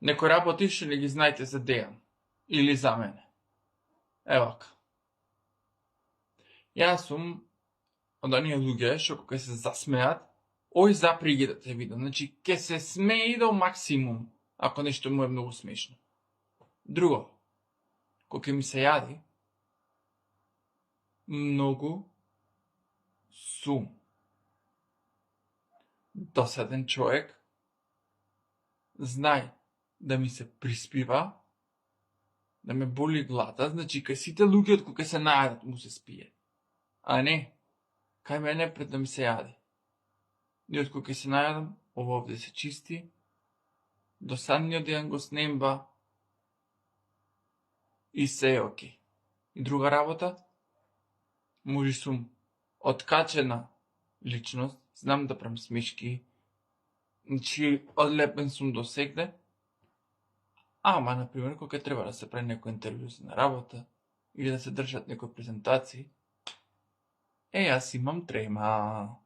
Некои работи што не ги знаете за Дејан или за мене. Евака. Јас сум од оние луѓе што кога се засмеат, ој запри ги да те видам. Значи, ке се смее до максимум, ако нешто му е многу смешно. Друго, кога ми се јади, многу сум досаден човек, знај да ми се приспива, да ме боли глада, значи кај сите луѓе од кога се најадат му се спие. А не, кај мене пред да ми се јади. И од кога се најадам, ова овде се чисти, досадниот дејан го снемба и се е окей. И друга работа, може сум откачена личност, знам да правам смешки, значи одлепен сум до сегде, ама, например, кога треба да се прави некој интервју на работа или да се држат некои презентации, јас имам трема.